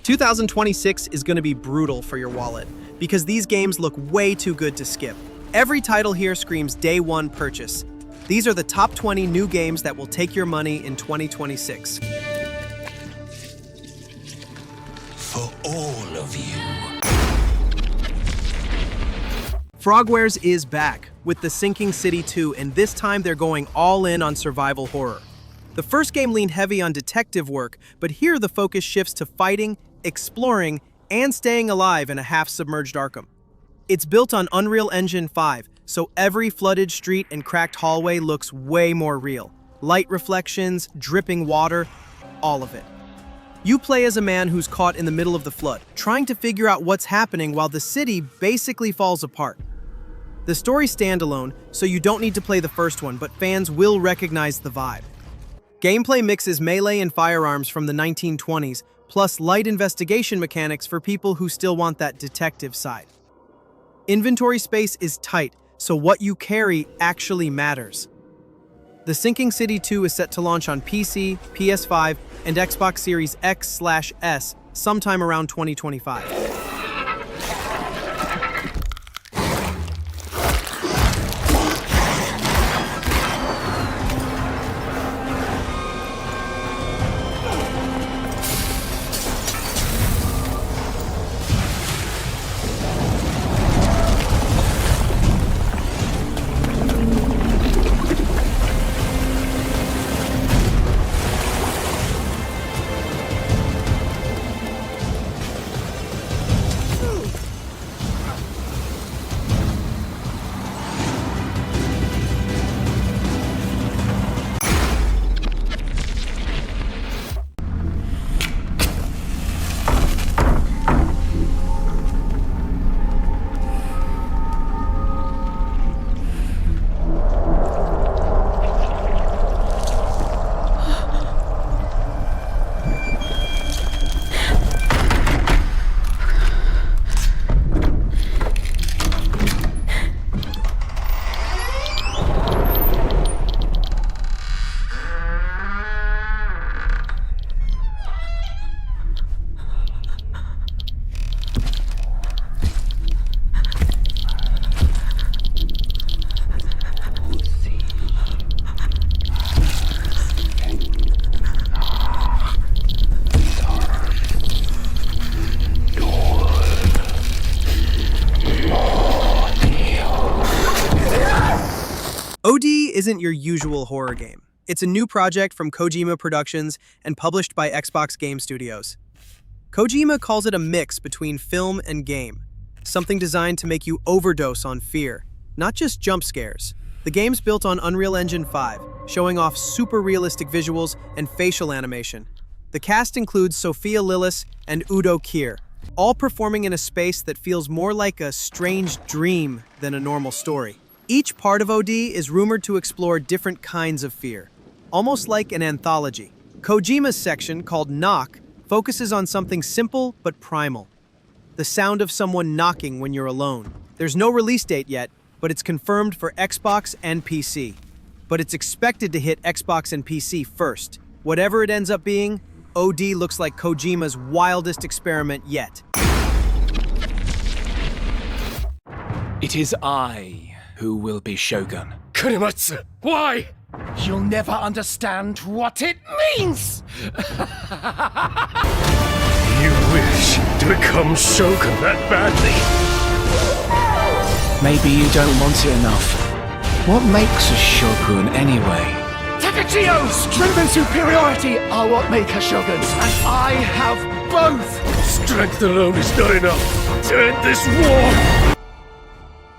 2026 is going to be brutal for your wallet, because these games look way too good to skip. Every title here screams day one purchase. These are the top 20 new games that will take your money in 2026. For all of you. Frogwares is back with The Sinking City 2, and this time they're going all in on survival horror. The first game leaned heavy on detective work, but here the focus shifts to fighting, exploring, and staying alive in a half-submerged Arkham. It's built on Unreal Engine 5, so every flooded street and cracked hallway looks way more real. Light reflections, dripping water, all of it. You play as a man who's caught in the middle of the flood, trying to figure out what's happening while the city basically falls apart. The story's standalone, so you don't need to play the first one, but fans will recognize the vibe. Gameplay mixes melee and firearms from the 1920s, plus light investigation mechanics for people who still want that detective side. Inventory space is tight, so what you carry actually matters. The Sinking City 2 is set to launch on PC, PS5, and Xbox Series X/S sometime around 2025. OD isn't your usual horror game. It's a new project from Kojima Productions and published by Xbox Game Studios. Kojima calls it a mix between film and game, something designed to make you overdose on fear, not just jump scares. The game's built on Unreal Engine 5, showing off super realistic visuals and facial animation. The cast includes Sophia Lillis and Udo Kier, all performing in a space that feels more like a strange dream than a normal story. Each part of OD is rumored to explore different kinds of fear, almost like an anthology. Kojima's section, called Knock, focuses on something simple but primal. The sound of someone knocking when you're alone. There's no release date yet, but it's confirmed for Xbox and PC. But it's expected to hit Xbox and PC first. Whatever it ends up being, OD looks like Kojima's wildest experiment yet. It is I who will be Shogun. Kurimatsu, why? You'll never understand what it means! You wish to become Shogun that badly? Maybe you don't want it enough. What makes a Shogun anyway? Takachio! Strength and superiority are what make a Shogun, and I have both! Strength alone is not enough to end this war!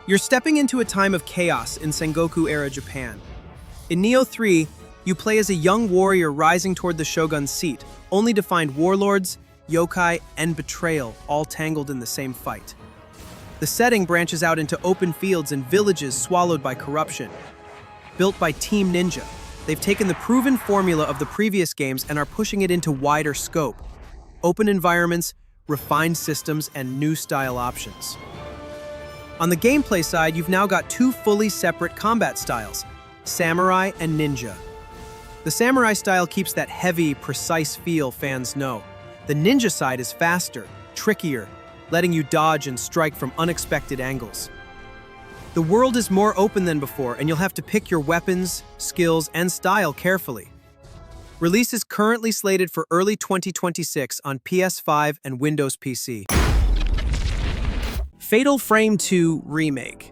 You're stepping into a time of chaos in Sengoku-era Japan. In Nioh 3, you play as a young warrior rising toward the shogun's seat, only to find warlords, yokai, and betrayal all tangled in the same fight. The setting branches out into open fields and villages swallowed by corruption. Built by Team Ninja, they've taken the proven formula of the previous games and are pushing it into wider scope. Open environments, refined systems, and new style options. On the gameplay side, you've now got two fully separate combat styles, Samurai and Ninja. The Samurai style keeps that heavy, precise feel fans know. The ninja side is faster, trickier, letting you dodge and strike from unexpected angles. The world is more open than before, and you'll have to pick your weapons, skills, and style carefully. Release is currently slated for early 2026 on PS5 and Windows PC. Fatal Frame 2 Remake.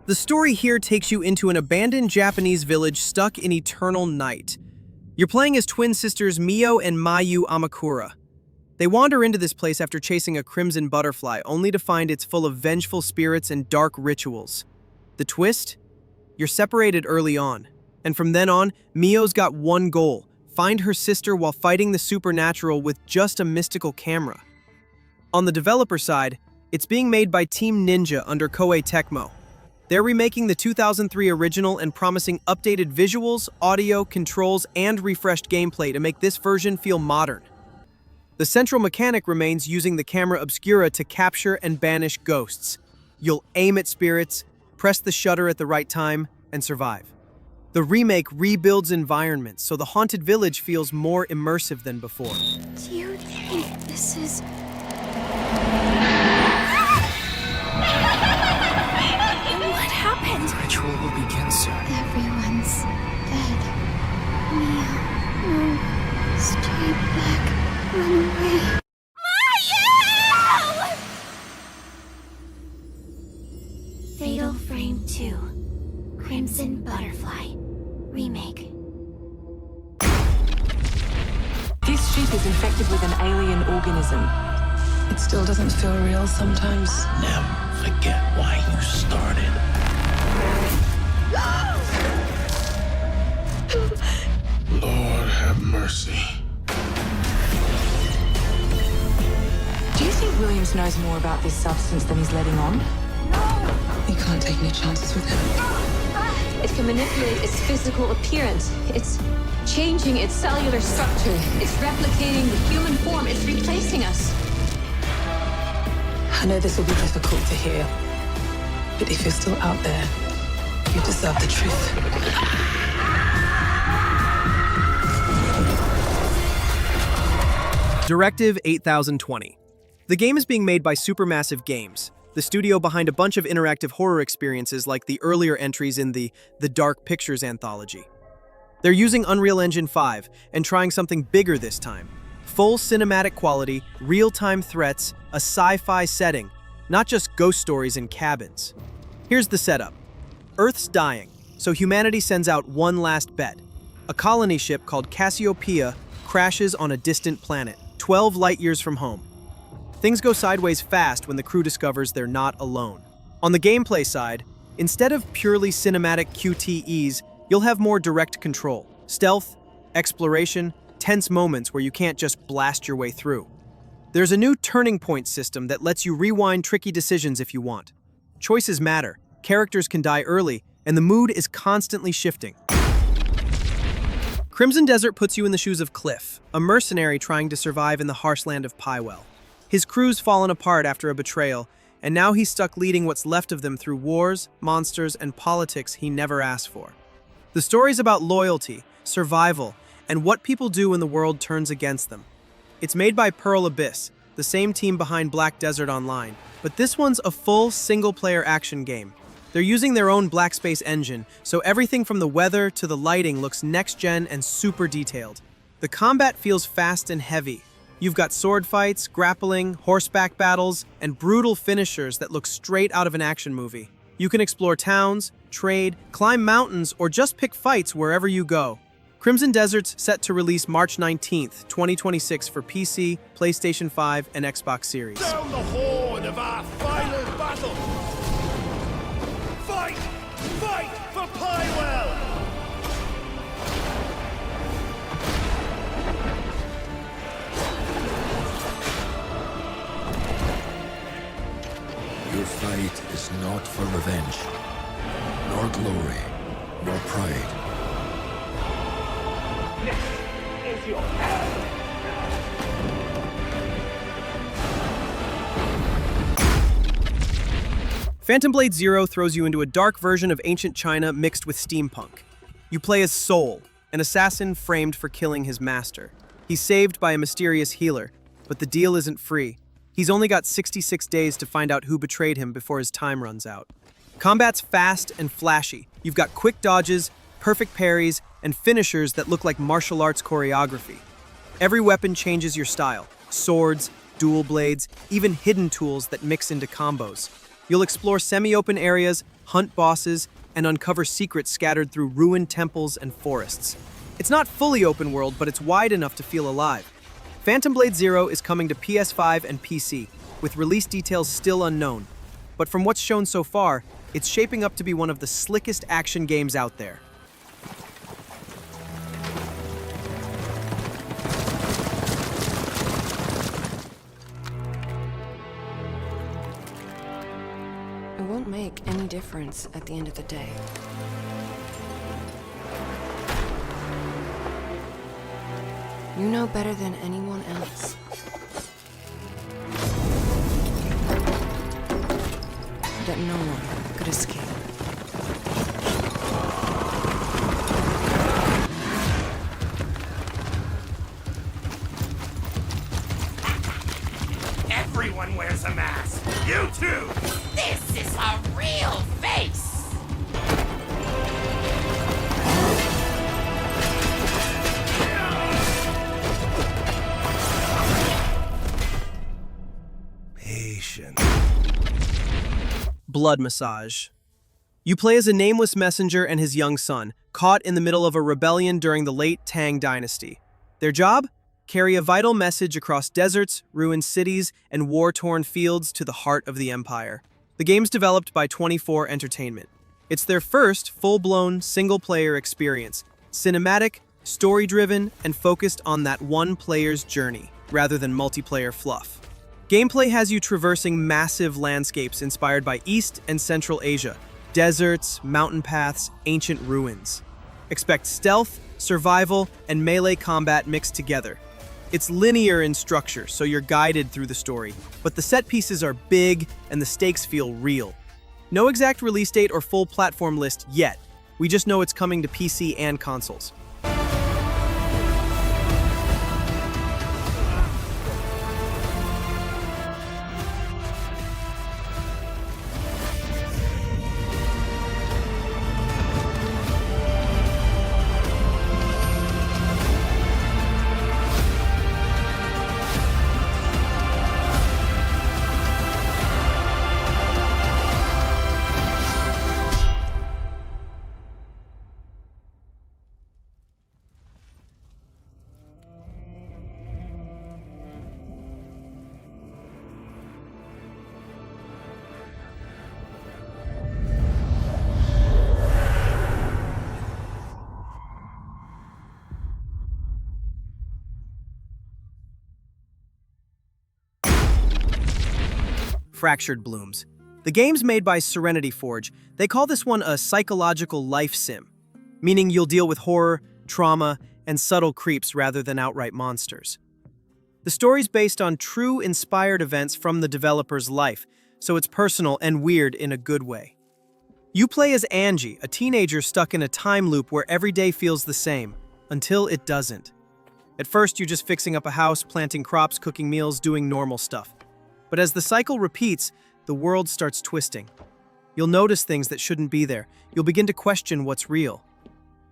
The story here takes you into an abandoned Japanese village stuck in eternal night. You're playing as twin sisters Mio and Mayu Amakura. They wander into this place after chasing a crimson butterfly, only to find it's full of vengeful spirits and dark rituals. The twist? You're separated early on, and from then on, Mio's got one goal: find her sister while fighting the supernatural with just a mystical camera. On the developer side, it's being made by Team Ninja under Koei Tecmo. They're remaking the 2003 original and promising updated visuals, audio, controls, and refreshed gameplay to make this version feel modern. The central mechanic remains using the camera obscura to capture and banish ghosts. You'll aim at spirits, press the shutter at the right time, and survive. The remake rebuilds environments, so the haunted village feels more immersive than before. Do you think this is... What happened? The ritual will begin soon. Everyone's dead. Nioh, no. Stay back. Run away. Fatal Frame 2. Crimson Butterfly. Remake. This ship is infected with an alien organism. It still doesn't feel real sometimes. Never forget why you started. Lord have mercy. Do you think Williams knows more about this substance than he's letting on? You can't take any chances with him. It can manipulate its physical appearance. It's changing its cellular structure. It's replicating the human form. It's replacing us. I know this will be difficult to hear, but if you're still out there, you deserve the truth. Directive 8020. The game is being made by Supermassive Games, the studio behind a bunch of interactive horror experiences like the earlier entries in the Dark Pictures anthology. They're using Unreal Engine 5 and trying something bigger this time. Full cinematic quality, real-time threats, a sci-fi setting, not just ghost stories in cabins. Here's the setup. Earth's dying, so humanity sends out one last bet. A colony ship called Cassiopeia crashes on a distant planet, 12 light-years from home. Things go sideways fast when the crew discovers they're not alone. On the gameplay side, instead of purely cinematic QTEs, you'll have more direct control, stealth, exploration, tense moments where you can't just blast your way through. There's a new turning point system that lets you rewind tricky decisions if you want. Choices matter, characters can die early, and the mood is constantly shifting. Crimson Desert puts you in the shoes of Cliff, a mercenary trying to survive in the harsh land of Pywell. His crew's fallen apart after a betrayal, and now he's stuck leading what's left of them through wars, monsters, and politics he never asked for. The story's about loyalty, survival, and what people do when the world turns against them. It's made by Pearl Abyss, the same team behind Black Desert Online, but this one's a full single-player action game. They're using their own Black Space engine, so everything from the weather to the lighting looks next-gen and super detailed. The combat feels fast and heavy. You've got sword fights, grappling, horseback battles, and brutal finishers that look straight out of an action movie. You can explore towns, trade, climb mountains, or just pick fights wherever you go. Crimson Desert's set to release March 19th, 2026 for PC, PlayStation 5, and Xbox Series. Down the horn of our final battle! Fight! Fight for Pywell! Your fight is not for revenge, nor glory, nor pride. This is your hell! Phantom Blade Zero throws you into a dark version of ancient China mixed with steampunk. You play as Soul, an assassin framed for killing his master. He's saved by a mysterious healer, But the deal isn't free. He's only got 66 days to find out who betrayed him before his time runs out. Combat's fast and flashy. You've got quick dodges, perfect parries, and finishers that look like martial arts choreography. Every weapon changes your style. Swords, dual blades, even hidden tools that mix into combos. You'll explore semi-open areas, hunt bosses, and uncover secrets scattered through ruined temples and forests. It's not fully open world, but it's wide enough to feel alive. Phantom Blade Zero is coming to PS5 and PC, with release details still unknown. But from what's shown so far, it's shaping up to be one of the slickest action games out there. It won't make any difference at the end of the day. You know better than anyone else that no one could escape. Everyone wears a mask. You too. This is a real face. Patient. Blood Massage. You play as a nameless messenger and his young son, caught in the middle of a rebellion during the late Tang dynasty. Their job? Carry a vital message across deserts, ruined cities, and war-torn fields to the heart of the empire. The game's developed by 24 Entertainment. It's their first full-blown single-player experience, cinematic, story-driven, and focused on that one player's journey, rather than multiplayer fluff. Gameplay has you traversing massive landscapes inspired by East and Central Asia, deserts, mountain paths, ancient ruins. Expect stealth, survival, and melee combat mixed together. It's linear in structure, so you're guided through the story, but the set pieces are big and the stakes feel real. No exact release date or full platform list yet. We just know it's coming to PC and consoles. Fractured Blooms. The game's made by Serenity Forge. They call this one a psychological life sim, meaning you'll deal with horror, trauma, and subtle creeps rather than outright monsters. The story's based on true inspired events from the developer's life, so it's personal and weird in a good way. You play as Angie, a teenager stuck in a time loop where every day feels the same, until it doesn't. At first, you're just fixing up a house, planting crops, cooking meals, doing normal stuff. But as the cycle repeats, the world starts twisting. You'll notice things that shouldn't be there. You'll begin to question what's real.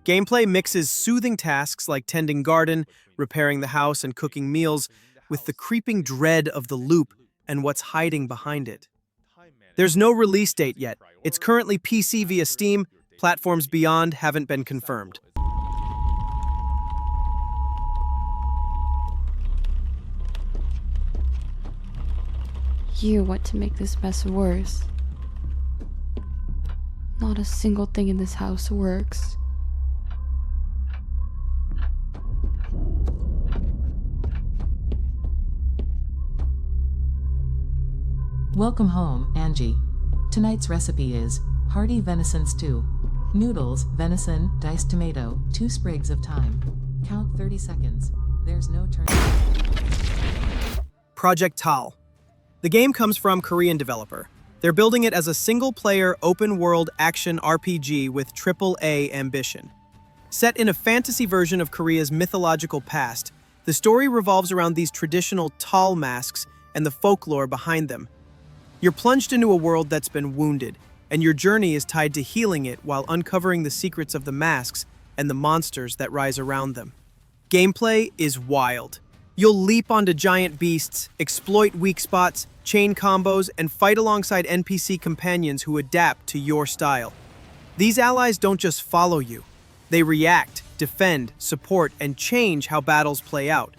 Gameplay mixes soothing tasks like tending garden, repairing the house, and cooking meals with the creeping dread of the loop and what's hiding behind it. There's no release date yet. It's currently PC via Steam. Platforms beyond haven't been confirmed. You want to make this mess worse. Not a single thing in this house works. Welcome home, Angie. Tonight's recipe is hearty venison stew. Noodles, venison, diced tomato, 2 sprigs of thyme. Count 30 seconds. There's no turn. Project Tal. The game comes from Korean developer. They're building it as a single-player, open-world action RPG with AAA ambition. Set in a fantasy version of Korea's mythological past, The story revolves around these traditional tall masks and the folklore behind them. You're plunged into a world that's been wounded, and your journey is tied to healing it while uncovering the secrets of the masks and the monsters that rise around them. Gameplay is wild. You'll leap onto giant beasts, exploit weak spots, chain combos, and fight alongside NPC companions who adapt to your style. These allies don't just follow you. They react, defend, support, and change how battles play out.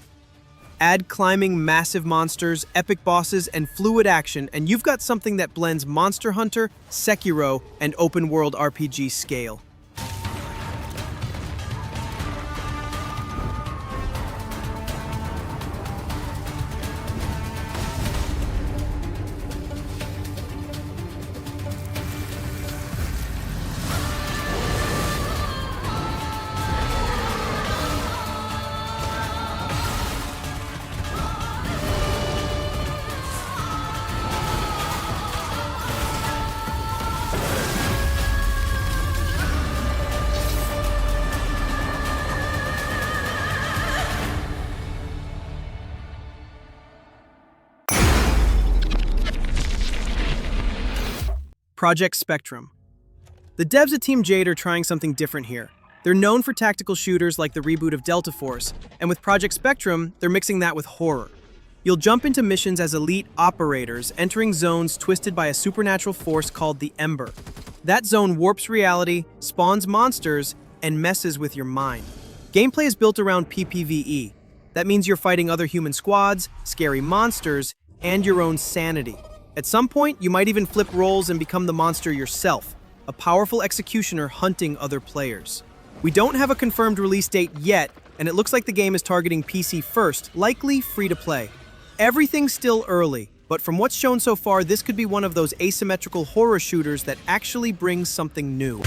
Add climbing massive monsters, epic bosses, and fluid action, and you've got something that blends Monster Hunter, Sekiro, and open-world RPG scale. Project Spectrum. The devs at Team Jade are trying something different here. They're known for tactical shooters like the reboot of Delta Force, and with Project Spectrum, they're mixing that with horror. You'll jump into missions as elite operators, entering zones twisted by a supernatural force called the Ember. That zone warps reality, spawns monsters, and messes with your mind. Gameplay is built around PPVE. That means you're fighting other human squads, scary monsters, and your own sanity. At some point, you might even flip roles and become the monster yourself, a powerful executioner hunting other players. We don't have a confirmed release date yet, and it looks like the game is targeting PC first, likely free to play. Everything's still early, but from what's shown so far, this could be one of those asymmetrical horror shooters that actually brings something new.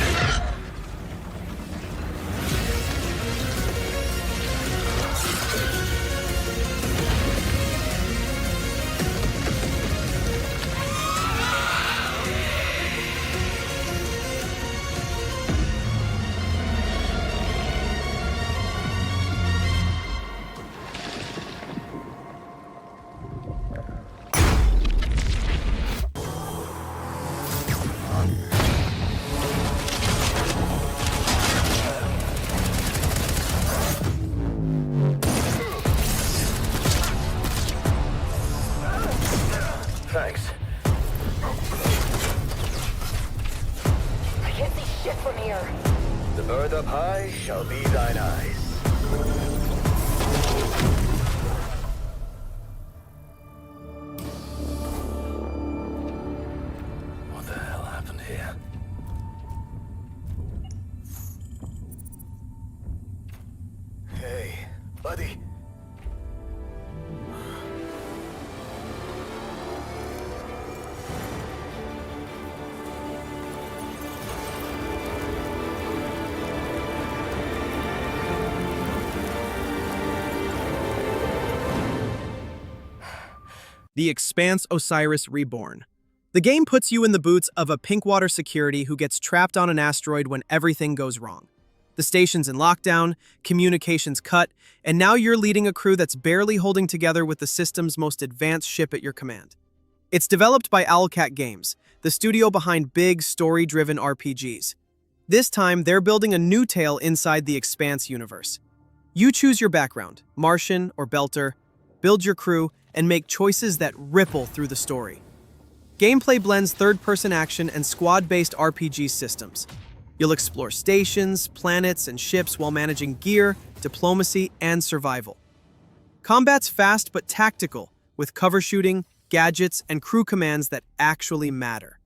Thanks. I can't see shit from here. The bird up high shall be thine eyes. What the hell happened here? Hey, buddy. The Expanse Osiris Reborn. The game puts you in the boots of a Pinkwater security who gets trapped on an asteroid when everything goes wrong. The station's in lockdown, communications cut, and now you're leading a crew that's barely holding together with the system's most advanced ship at your command. It's developed by Owlcat Games, the studio behind big, story-driven RPGs. This time, they're building a new tale inside the Expanse universe. You choose your background, Martian or Belter, build your crew, and make choices that ripple through the story. Gameplay blends third-person action and squad-based RPG systems. You'll explore stations, planets, and ships while managing gear, diplomacy, and survival. Combat's fast but tactical, with cover shooting, gadgets, and crew commands that actually matter.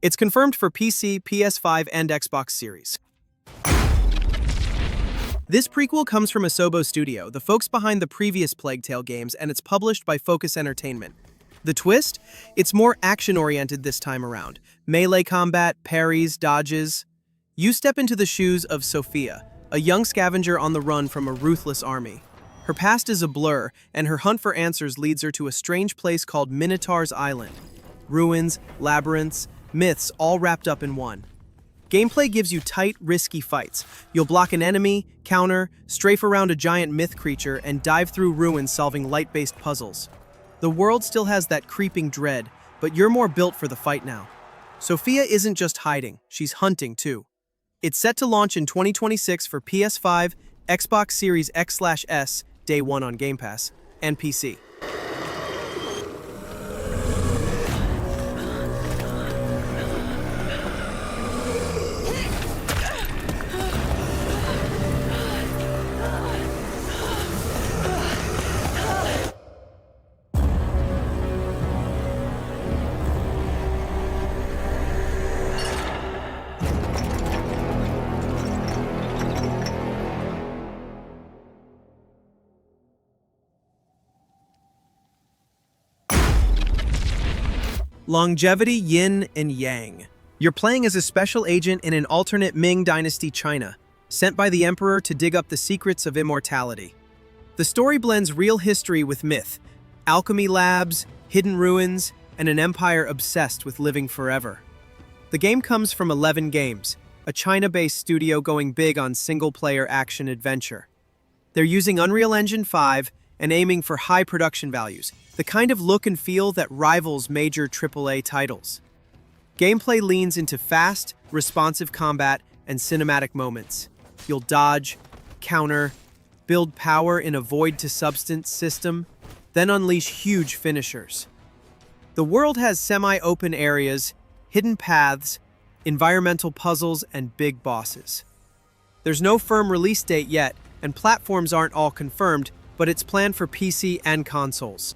It's confirmed for PC, PS5, and Xbox Series. This prequel comes from Asobo Studio, the folks behind the previous Plague Tale games, and it's published by Focus Entertainment. The twist? It's more action-oriented this time around. Melee combat, parries, dodges. You step into the shoes of Sophia, a young scavenger on the run from a ruthless army. Her past is a blur, and her hunt for answers leads her to a strange place called Minotaur's Island. Ruins, labyrinths, myths all wrapped up in one. Gameplay gives you tight, risky fights. You'll block an enemy, counter, strafe around a giant myth creature, and dive through ruins solving light-based puzzles. The world still has that creeping dread, but you're more built for the fight now. Sophia isn't just hiding, she's hunting too. It's set to launch in 2026 for PS5, Xbox Series X/S, Day 1 on Game Pass, and PC. Longevity, Yin and Yang. You're playing as a special agent in an alternate Ming Dynasty China, sent by the Emperor to dig up the secrets of immortality. The story blends real history with myth, alchemy labs, hidden ruins, and an empire obsessed with living forever. The game comes from 11 Games, a China-based studio going big on single-player action adventure. They're using Unreal Engine 5 and aiming for high production values, the kind of look and feel that rivals major AAA titles. Gameplay leans into fast, responsive combat and cinematic moments. You'll dodge, counter, build power in a void-to-substance system, then unleash huge finishers. The world has semi-open areas, hidden paths, environmental puzzles, and big bosses. There's no firm release date yet, and platforms aren't all confirmed, but it's planned for PC and consoles.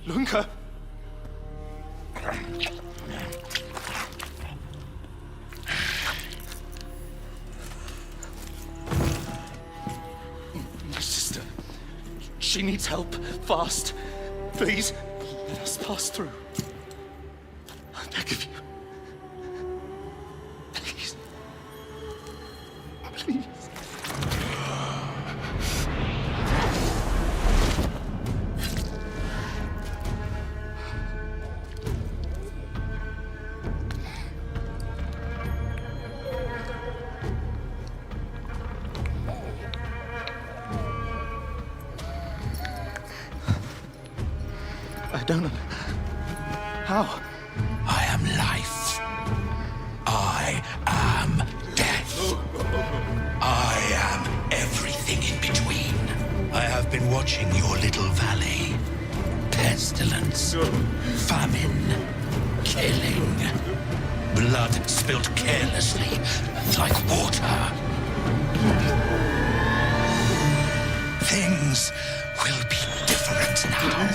Lunka! My sister. She needs help. Fast. Please, let us pass through. I beg of you. Please. Please. I don't know. How? I am life. I am death. I am everything in between. I have been watching your little valley. Pestilence, famine, killing. Blood spilt carelessly, like water. Things will be different now.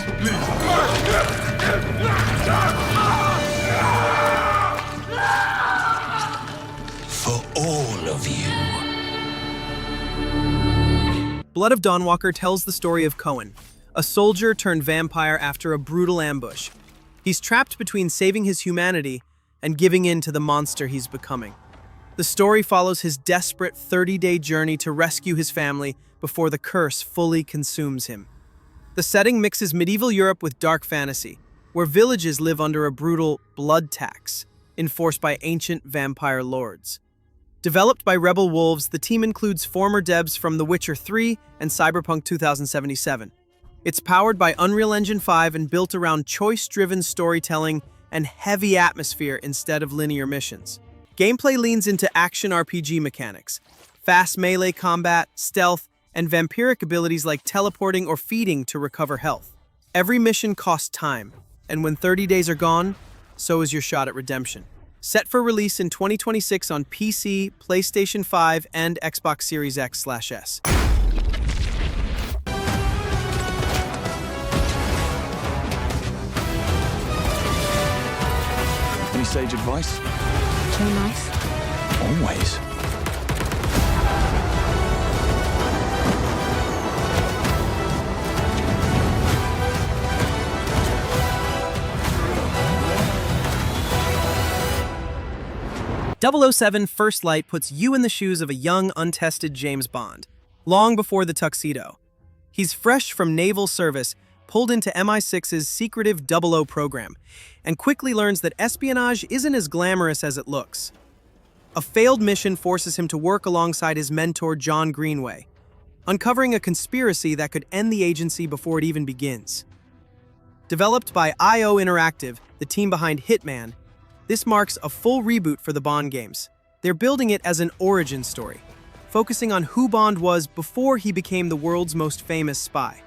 For all of you. Blood of Dawnwalker tells the story of Cohen, a soldier turned vampire after a brutal ambush. He's trapped between saving his humanity and giving in to the monster he's becoming. The story follows his desperate 30-day journey to rescue his family before the curse fully consumes him. The setting mixes medieval Europe with dark fantasy, where villages live under a brutal blood tax enforced by ancient vampire lords. Developed by Rebel Wolves, the team includes former devs from The Witcher 3 and Cyberpunk 2077. It's powered by Unreal Engine 5 and built around choice-driven storytelling and heavy atmosphere instead of linear missions. Gameplay leans into action RPG mechanics, fast melee combat, stealth, and vampiric abilities like teleporting or feeding to recover health. Every mission costs time, and when 30 days are gone, so is your shot at redemption. Set for release in 2026 on PC, PlayStation 5, and Xbox Series X/S. Any sage advice? Play nice. Always. .007 First Light puts you in the shoes of a young, untested James Bond, long before the tuxedo. He's fresh from naval service, pulled into MI6's secretive 00 program, and quickly learns that espionage isn't as glamorous as it looks. A failed mission forces him to work alongside his mentor John Greenway, uncovering a conspiracy that could end the agency before it even begins. Developed by IO Interactive, the team behind Hitman, this marks a full reboot for the Bond games. They're building it as an origin story, focusing on who Bond was before he became the world's most famous spy.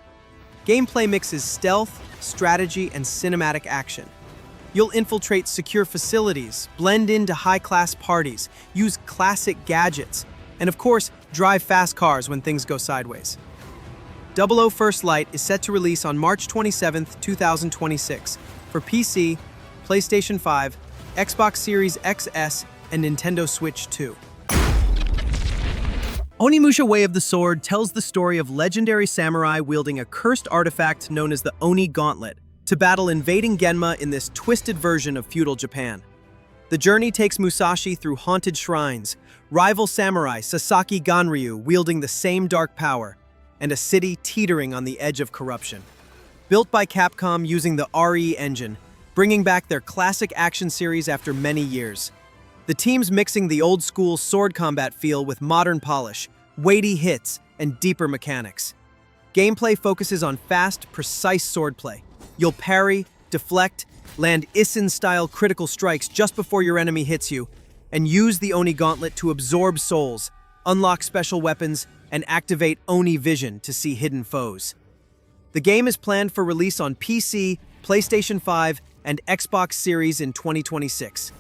Gameplay mixes stealth, strategy, and cinematic action. You'll infiltrate secure facilities, blend into high-class parties, use classic gadgets, and of course, drive fast cars when things go sideways. 00 First Light is set to release on March 27, 2026 for PC, PlayStation 5, Xbox Series XS, and Nintendo Switch 2. Onimusha Way of the Sword tells the story of legendary samurai wielding a cursed artifact known as the Oni Gauntlet to battle invading Genma in this twisted version of feudal Japan. The journey takes Musashi through haunted shrines, rival samurai Sasaki Ganryu wielding the same dark power, and a city teetering on the edge of corruption. Built by Capcom using the RE engine, bringing back their classic action series after many years. The team's mixing the old-school sword combat feel with modern polish, weighty hits, and deeper mechanics. Gameplay focuses on fast, precise swordplay. You'll parry, deflect, land Isen-style critical strikes just before your enemy hits you, and use the Oni Gauntlet to absorb souls, unlock special weapons, and activate Oni Vision to see hidden foes. The game is planned for release on PC, PlayStation 5, and Xbox Series in 2026.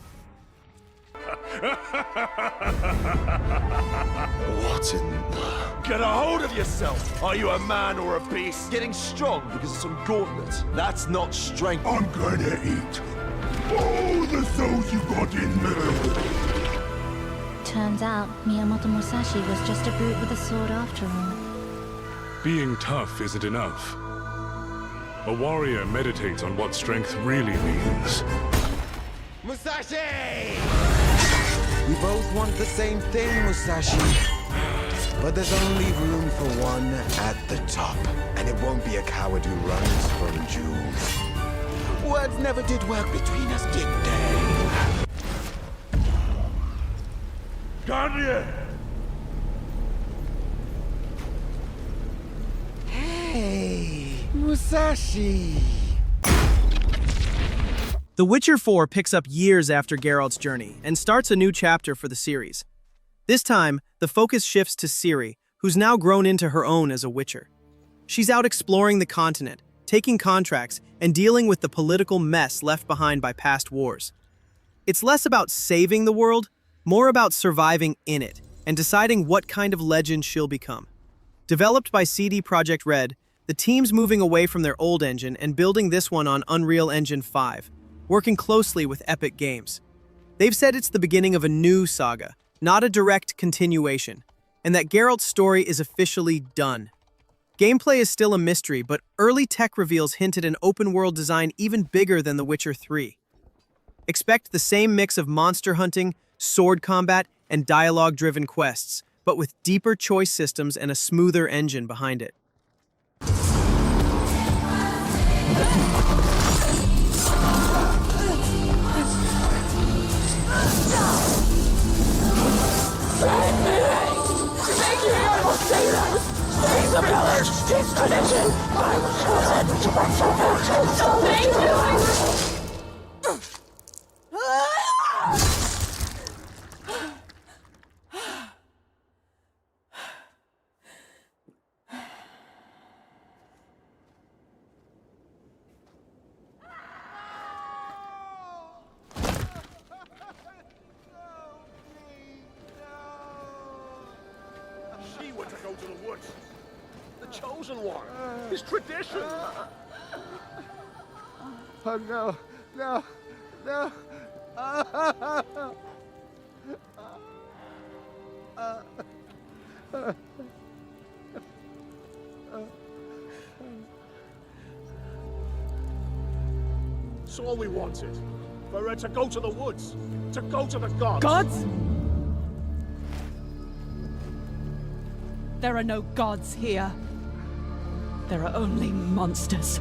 What in the... Get a hold of yourself! Are you a man or a beast? Getting strong because of some gauntlet. That's not strength. I'm gonna eat all the souls you got in there. Turns out, Miyamoto Musashi was just a brute with a sword after all. Being tough isn't enough. A warrior meditates on what strength really means. Musashi! We both want the same thing, Musashi. But there's only room for one at the top. And it won't be a coward who runs from jewels. Words never did work between us, did they? Guardian! Hey, Musashi! The Witcher 4 picks up years after Geralt's journey and starts a new chapter for the series. This time, the focus shifts to Ciri, who's now grown into her own as a Witcher. She's out exploring the continent, taking contracts, and dealing with the political mess left behind by past wars. It's less about saving the world, more about surviving in it, and deciding what kind of legend she'll become. Developed by CD Projekt Red, the team's moving away from their old engine and building this one on Unreal Engine 5, working closely with Epic Games. They've said it's the beginning of a new saga, not a direct continuation, and that Geralt's story is officially done. Gameplay is still a mystery, but early tech reveals hint at an open-world design even bigger than The Witcher 3. Expect the same mix of monster hunting, sword combat, and dialogue-driven quests, but with deeper choice systems and a smoother engine behind it. Save the village! It's tradition! I was chosen to perform it! So thank you! to the woods. The chosen one. His tradition. Oh no, no, no. It's all we wanted. For her to go to the woods. To go to the gods. Gods? There are no gods here. There are only monsters.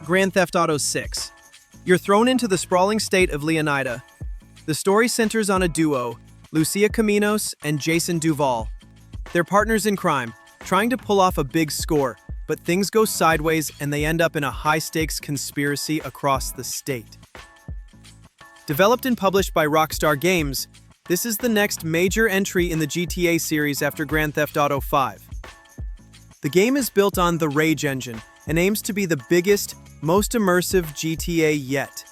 Grand Theft Auto 6. You're thrown into the sprawling state of Leonida. The story centers on a duo, Lucia Caminos and Jason Duval. They're partners in crime, trying to pull off a big score, but things go sideways and they end up in a high-stakes conspiracy across the state. Developed and published by Rockstar Games, this is the next major entry in the GTA series after Grand Theft Auto 5. The game is built on the Rage engine and aims to be the biggest, most immersive GTA yet.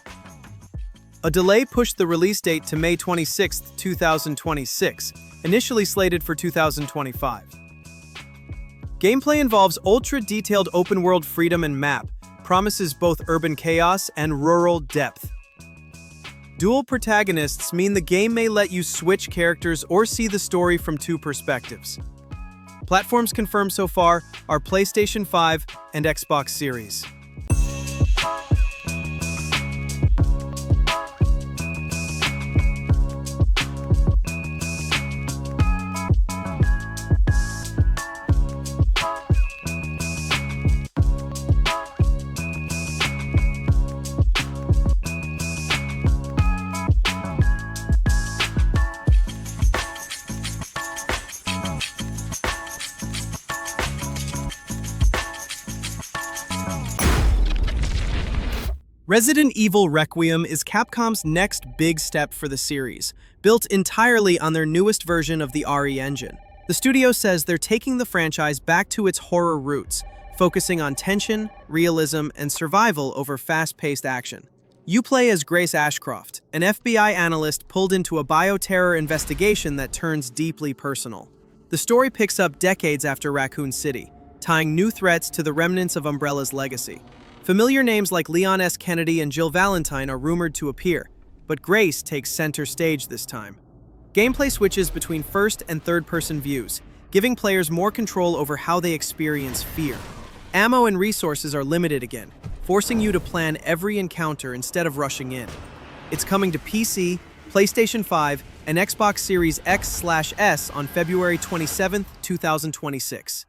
A delay pushed the release date to May 26, 2026, initially slated for 2025. Gameplay involves ultra-detailed open-world freedom and map, promises both urban chaos and rural depth. Dual protagonists mean the game may let you switch characters or see the story from two perspectives. Platforms confirmed so far are PlayStation 5 and Xbox Series. Resident Evil Requiem is Capcom's next big step for the series, built entirely on their newest version of the RE engine. The studio says they're taking the franchise back to its horror roots, focusing on tension, realism, and survival over fast-paced action. You play as Grace Ashcroft, an FBI analyst pulled into a bioterror investigation that turns deeply personal. The story picks up decades after Raccoon City, tying new threats to the remnants of Umbrella's legacy. Familiar names like Leon S. Kennedy and Jill Valentine are rumored to appear, but Grace takes center stage this time. Gameplay switches between first and third-person views, giving players more control over how they experience fear. Ammo and resources are limited again, forcing you to plan every encounter instead of rushing in. It's coming to PC, PlayStation 5, and Xbox Series X/S on February 27, 2026.